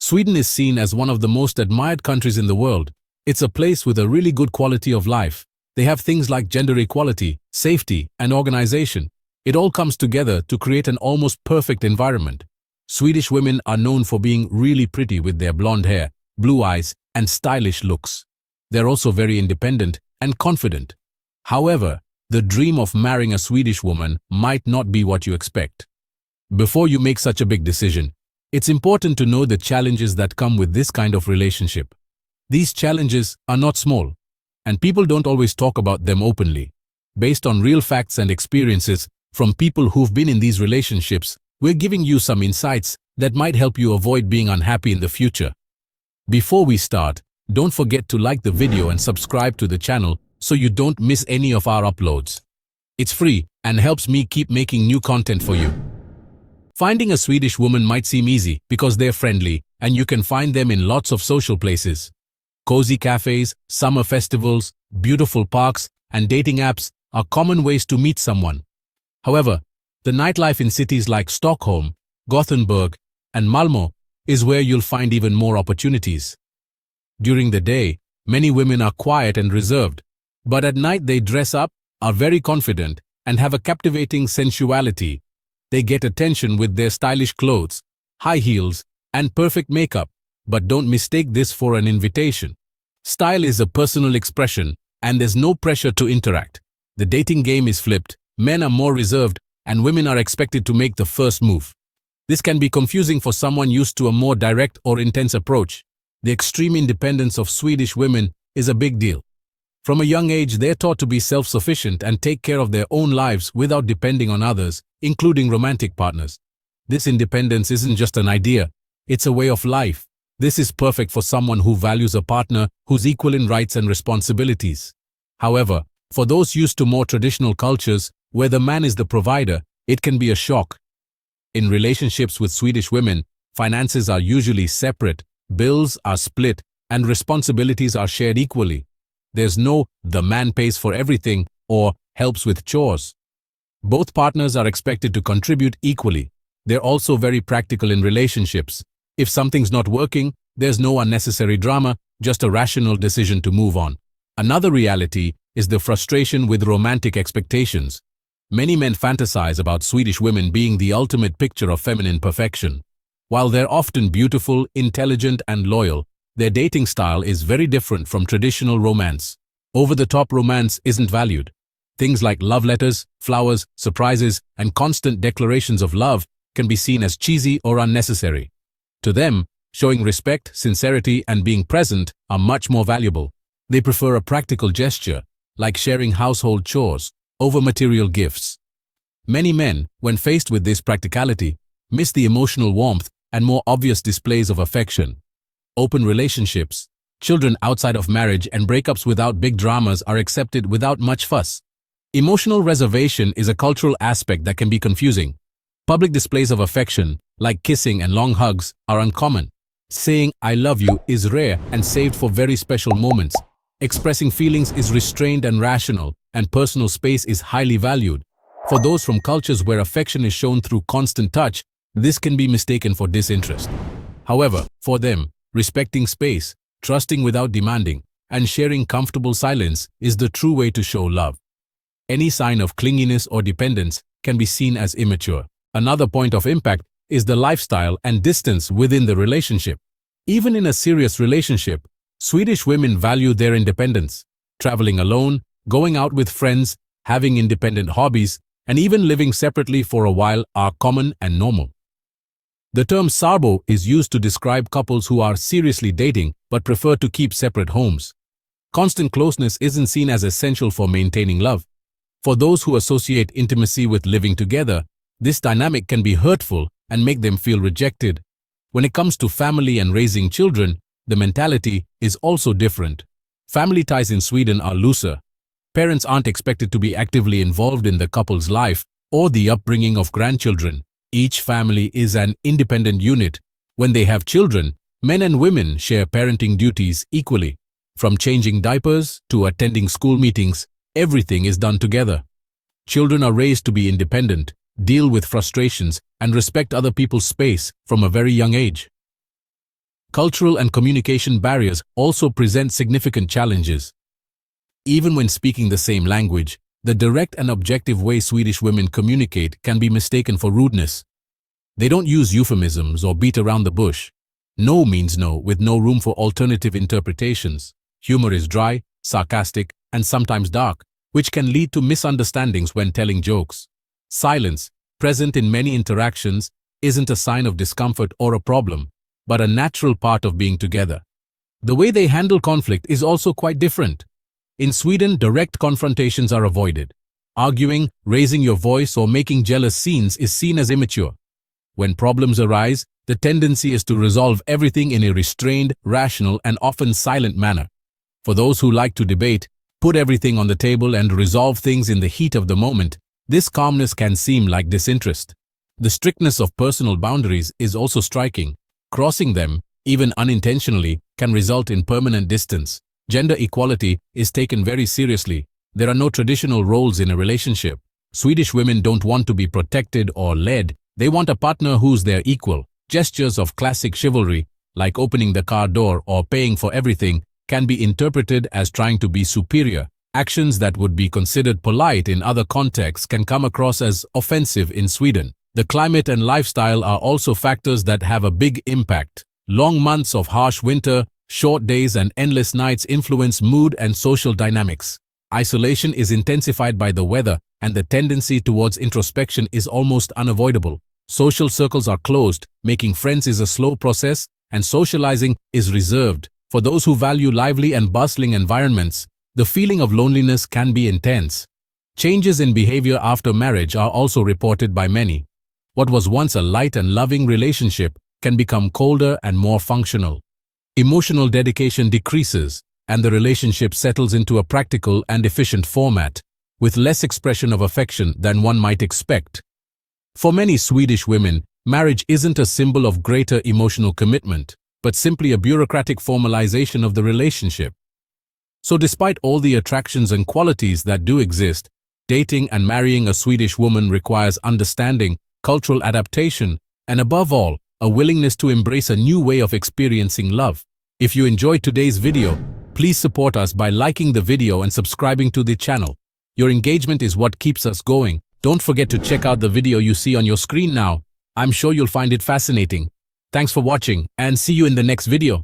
Sweden is seen as one of the most admired countries in the world. It's a place with a really good quality of life. They have things like gender equality, safety, and organization. It all comes together to create an almost perfect environment. Swedish women are known for being really pretty with their blonde hair, blue eyes, and stylish looks. They're also very independent and confident. However, the dream of marrying a Swedish woman might not be what you expect. Before you make such a big decision, it's important to know the challenges that come with this kind of relationship. These challenges are not small, and people don't always talk about them openly. Based on real facts and experiences from people who've been in these relationships, we're giving you some insights that might help you avoid being unhappy in the future. Before we start, don't forget to like the video and subscribe to the channel so you don't miss any of our uploads. It's free and helps me keep making new content for you. Finding a Swedish woman might seem easy because they're friendly and you can find them in lots of social places. Cozy cafes, summer festivals, beautiful parks, and dating apps are common ways to meet someone. However, the nightlife in cities like Stockholm, Gothenburg, and Malmö is where you'll find even more opportunities. During the day, many women are quiet and reserved, but at night they dress up, are very confident, and have a captivating sensuality. They get attention with their stylish clothes, high heels, and perfect makeup, but don't mistake this for an invitation. Style is a personal expression, and there's no pressure to interact. The dating game is flipped, men are more reserved, and women are expected to make the first move. This can be confusing for someone used to a more direct or intense approach. The extreme independence of Swedish women is a big deal. From a young age, they're taught to be self-sufficient and take care of their own lives without depending on others, including romantic partners. This independence isn't just an idea, it's a way of life. This is perfect for someone who values a partner who's equal in rights and responsibilities. However, for those used to more traditional cultures, where the man is the provider, it can be a shock. In relationships with Swedish women, finances are usually separate, bills are split, and responsibilities are shared equally. There's no "the man pays for everything" or "helps with chores." Both partners are expected to contribute equally. They're also very practical in relationships. If something's not working, there's no unnecessary drama, just a rational decision to move on. Another reality is the frustration with romantic expectations. Many men fantasize about Swedish women being the ultimate picture of feminine perfection. While they're often beautiful, intelligent, and loyal, their dating style is very different from traditional romance. Over-the-top romance isn't valued. Things like love letters, flowers, surprises, and constant declarations of love can be seen as cheesy or unnecessary. To them, showing respect, sincerity, and being present are much more valuable. They prefer a practical gesture, like sharing household chores, over material gifts. Many men, when faced with this practicality, miss the emotional warmth and more obvious displays of affection. Open relationships, children outside of marriage, and breakups without big dramas are accepted without much fuss. Emotional reservation is a cultural aspect that can be confusing. Public displays of affection, like kissing and long hugs, are uncommon. Saying "I love you" is rare and saved for very special moments. Expressing feelings is restrained and rational, and personal space is highly valued. For those from cultures where affection is shown through constant touch, this can be mistaken for disinterest. However, for them, respecting space, trusting without demanding, and sharing comfortable silence is the true way to show love. Any sign of clinginess or dependence can be seen as immature. Another point of impact is the lifestyle and distance within the relationship. Even in a serious relationship, Swedish women value their independence. Traveling alone, going out with friends, having independent hobbies, and even living separately for a while are common and normal. The term "sabo" is used to describe couples who are seriously dating but prefer to keep separate homes. Constant closeness isn't seen as essential for maintaining love. For those who associate intimacy with living together, this dynamic can be hurtful and make them feel rejected. When it comes to family and raising children, the mentality is also different. Family ties in Sweden are looser. Parents aren't expected to be actively involved in the couple's life or the upbringing of grandchildren. Each family is an independent unit. When they have children, men and women share parenting duties equally. From changing diapers to attending school meetings, everything is done together. Children are raised to be independent, deal with frustrations, and respect other people's space from a very young age. cultural and communication barriers also present significant challenges. Even when speaking the same language, the direct and objective way Swedish women communicate can be mistaken for rudeness. They don't use euphemisms or beat around the bush. No means no, with no room for alternative interpretations. Humor is dry, sarcastic, and sometimes dark, which can lead to misunderstandings when telling jokes. Silence, present in many interactions, isn't a sign of discomfort or a problem, but a natural part of being together. The way they handle conflict is also quite different. In Sweden, direct confrontations are avoided. Arguing, raising your voice, or making jealous scenes is seen as immature. When problems arise, the tendency is to resolve everything in a restrained, rational, and often silent manner. For those who like to debate, put everything on the table and resolve things in the heat of the moment, this calmness can seem like disinterest. The strictness of personal boundaries is also striking. Crossing them, even unintentionally, can result in permanent distance. Gender equality is taken very seriously. There are no traditional roles in a relationship. Swedish women don't want to be protected or led. They want a partner who's their equal. Gestures of classic chivalry, like opening the car door or paying for everything, can be interpreted as trying to be superior. Actions that would be considered polite in other contexts can come across as offensive in Sweden. The climate and lifestyle are also factors that have a big impact. Long months of harsh winter, short days, and endless nights influence mood and social dynamics. Isolation is intensified by the weather, and the tendency towards introspection is almost unavoidable. Social circles are closed, making friends is a slow process, and socializing is reserved. For those who value lively and bustling environments, the feeling of loneliness can be intense. Changes in behavior after marriage are also reported by many. What was once a light and loving relationship can become colder and more functional. Emotional dedication decreases, and the relationship settles into a practical and efficient format, with less expression of affection than one might expect. For many Swedish women, marriage isn't a symbol of greater emotional commitment, but simply a bureaucratic formalization of the relationship. So despite all the attractions and qualities that do exist, dating and marrying a Swedish woman requires understanding, cultural adaptation, and above all, a willingness to embrace a new way of experiencing love. If you enjoyed today's video, please support us by liking the video and subscribing to the channel. Your engagement is what keeps us going. Don't forget to check out the video you see on your screen now. I'm sure you'll find it fascinating. Thanks for watching, and see you in the next video.